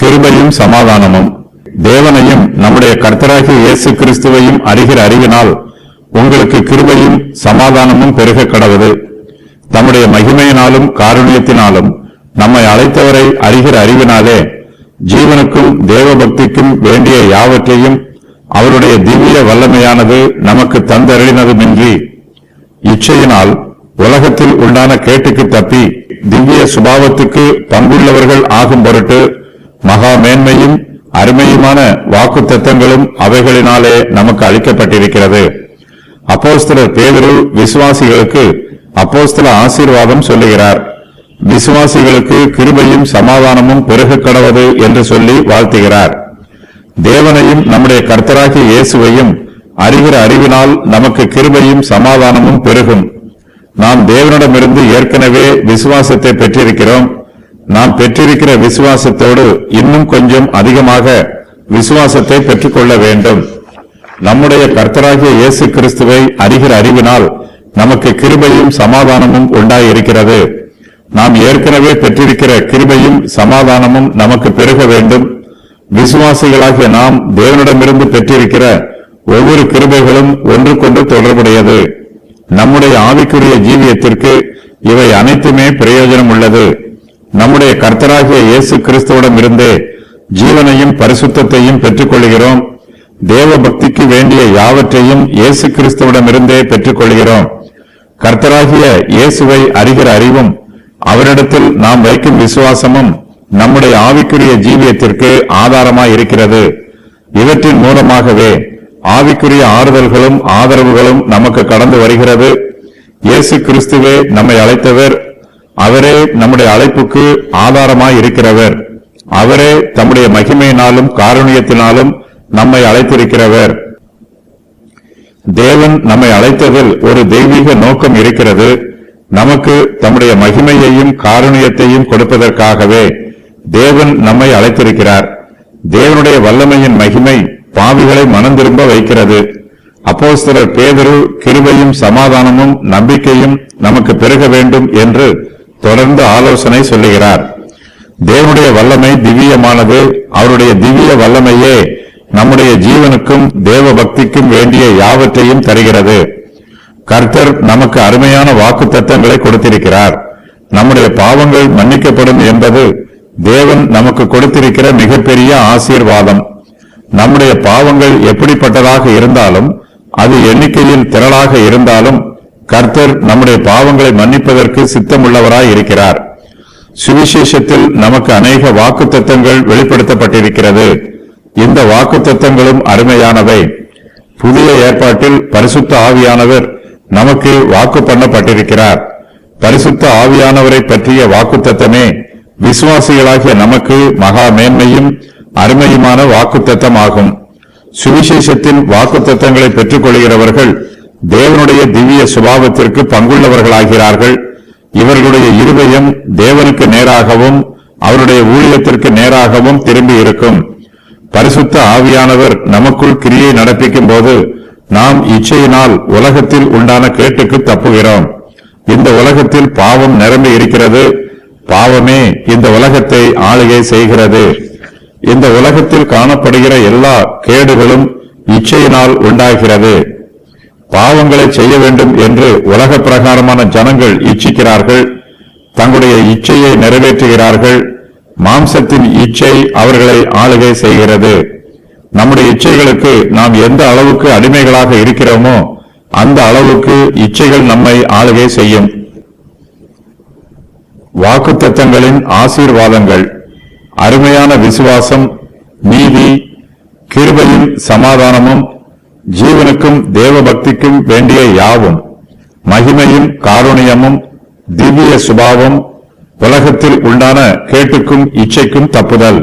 கிருபையும் சமாதானமும் தேவனையும் நம்முடைய கர்த்தராகிய இயேசு கிறிஸ்துவையும் அறிகிற அறிவினால் உங்களுக்கு கிருபையும் சமாதானமும் பெருக கடவது. தம்முடைய மகிமையினாலும் காருண்யத்தினாலும் நம்மை அழைத்தவரை அறிகிற அறிவினாலே ஜீவனுக்கும் தேவபக்திக்கும் வேண்டிய யாவற்றையும் அவருடைய திவ்ய வல்லமையானது நமக்கு தந்தருளினதுமின்றி இச்சையினால் உலகத்தில் உண்டான கேட்டுக்கு தப்பி திவ்ய சுபாவத்துக்கு பங்குள்ளவர்கள் ஆகும் பொருட்டு மகா மேன்மையும் அருமையுமான வாக்குத்தத்தங்களும் அவைகளினாலே நமக்கு அளிக்கப்பட்டிருக்கிறது. அப்போஸ்தலர் பேதுரு விசுவாசிகளுக்கு அப்போஸ்தல ஆசீர்வாதம் சொல்லுகிறார். விசுவாசிகளுக்கு கிருபையும் சமாதானமும் பெருக கடவது என்று சொல்லி வாழ்த்துகிறார். தேவனையும் நம்முடைய கர்த்தராகிய இயேசுவையும் அறிகிற அறிவினால் நமக்கு கிருபையும் சமாதானமும் பெருகும். நாம் தேவனிடமிருந்து ஏற்கனவே விசுவாசத்தை பெற்றிருக்கிறோம். நாம் பெற்றிருக்கிற விசுவாசத்தோடு இன்னும் கொஞ்சம் அதிகமாக விசுவாசத்தை பெற்றுக்கொள்ள வேண்டும். நம்முடைய கர்த்தராகிய இயேசு கிறிஸ்துவை அறிகிற அறிவினால் நமக்கு கிருபையும் சமாதானமும் உண்டாயிருக்கிறது. நாம் ஏற்கனவே பெற்றிருக்கிற கிருபையும் சமாதானமும் நமக்கு பெருக வேண்டும். விசுவாசிகளாகிய நாம் தேவனிடமிருந்து பெற்றிருக்கிற ஒவ்வொரு கிருபைகளும் ஒன்றுக்கொன்று தொடர்புடையது. நம்முடைய ஆவிக்குரிய ஜீவியத்திற்கு இவை அனைத்துமே பிரயோஜனம் உள்ளது. நம்முடைய கர்த்தராகிய இயேசு கிறிஸ்துவிடமிருந்தே ஜீவனையும் பரிசுத்தத்தையும் பெற்றுக் கொள்கிறோம். தேவ பக்திக்கு வேண்டிய யாவற்றையும் இயேசு கிறிஸ்துவிடமிருந்தே பெற்றுக் கொள்கிறோம். கர்த்தராகிய இயேசுவை அறிகிற அறிவும் அவரிடத்தில் நாம் வைக்கும் விசுவாசமும் நம்முடைய ஆவிக்குரிய ஜீவியத்திற்கு ஆதாரமாய் இருக்கிறது. இவற்றின் மூலமாகவே ஆவிக்குரிய ஆறுதல்களும் ஆதரவுகளும் நமக்கு கடந்து வருகிறது. இயேசு கிறிஸ்துவே நம்மை அழைத்தவர். அவரே நம்முடைய அழைப்புக்கு ஆதாரமாய் இருக்கிறவர். அவரே தம்முடைய மகிமையினாலும் காருண்யத்தினாலும் நம்மை அழைத்திருக்கிறவர். தேவன் நம்மை அழைத்ததில் ஒரு தெய்வீக நோக்கம் இருக்கிறது. நமக்கு தம்முடைய மகிமையையும் காருண்யத்தையும் கொடுப்பதற்காகவே தேவன் நம்மை அழைத்திருக்கிறார். தேவனுடைய வல்லமையின் மகிமை பாவிகளை மனம் திரும்ப வைக்கிறது. அப்போஸ்தலர் பேதுரு கிருபையும் சமாதானமும் நம்பிக்கையும் நமக்கு பெருக வேண்டும் என்று தொடர்ந்து ஆலோசனை சொல்லுகிறார். தேவனுடைய வல்லமை திவ்யமானது. அவருடைய திவ்ய வல்லமையே நம்முடைய ஜீவனுக்கும் தேவ பக்திக்கும் வேண்டிய யாவற்றையும் தருகிறது. கர்த்தர் நமக்கு அருமையான வாக்குத்தத்தங்களை கொடுத்திருக்கிறார். நம்முடைய பாவங்கள் மன்னிக்கப்படும் என்பது தேவன் நமக்கு கொடுத்திருக்கிற மிகப்பெரிய ஆசீர்வாதம். நம்முடைய பாவங்கள் எப்படிப்பட்டதாக இருந்தாலும், அது எண்ணிக்கையில் திரளாக இருந்தாலும், கர்த்தர் நம்முடைய பாவங்களை மன்னிப்பதற்கு சித்தமுள்ளவராய் இருக்கிறார். சுவிசேஷத்தில் நமக்கு அநேக வாக்குத்தத்தங்கள் வெளிப்படுத்தப்பட்டிருக்கிறது. இந்த வாக்குத்தத்தங்களும் அருமையானவை. புதிய ஏற்பாட்டில் பரிசுத்த ஆவியானவர் நமக்கு வாக்கு பண்ணப்பட்டிருக்கிறார். பரிசுத்த ஆவியானவரை பற்றிய வாக்குத்தத்தமே விசுவாசிகளாகிய நமக்கு மகா மேன்மையும் அருமையுமான வாக்குத்தத்தமாகும். சுவிசேஷத்தின் வாக்குத்தத்தங்களை பெற்றுக் கொள்கிறவர்கள் தேவனுடைய திவ்ய சுபாவத்திற்கு பங்குள்ளவர்களாகிறார்கள். இவர்களுடைய இருதயம் தேவனுக்கு நேராகவும் அவருடைய ஊழியத்திற்கு நேராகவும் திரும்பி இருக்கும். பரிசுத்த ஆவியானவர் நமக்குள் கிரியை நடப்பிக்கும் போது நாம் இச்சையினால் உலகத்தில் உண்டான கேட்டுக்கு தப்புகிறோம். இந்த உலகத்தில் பாவம் நிரம்பி இருக்கிறது. பாவமே இந்த உலகத்தை ஆளுகை செய்கிறது. இந்த உலகத்தில் காணப்படுகிற எல்லா கேடுகளும் இச்சையினால் உண்டாகிறது. பாவங்களை செய்ய வேண்டும் என்று உலக பிரகாரமான ஜனங்கள் இச்சிக்கிறார்கள். தங்களுடைய இச்சையை நிறைவேற்றுகிறார்கள். மாம்சத்தின் இச்சை அவர்களை ஆளுகை செய்கிறது. நம்முடைய இச்சைகளுக்கு நாம் எந்த அளவுக்கு அடிமைகளாக இருக்கிறோமோ அந்த அளவுக்கு இச்சைகள் நம்மை ஆளுகை செய்யும். வாக்குத்தத்தங்களின் ஆசீர்வாதங்கள்: அருமையான விசுவாசம், நீதி, கிருபையும் சமாதானமும், ஜீவனுக்கும் தேவ பக்திக்கும் வேண்டிய யாவும், மகிமையும் காருண்யமும், திவ்ய சுபாவம், உலகத்தில் உண்டான கேட்டுக்கும் இச்சைக்கும் தப்புதல்.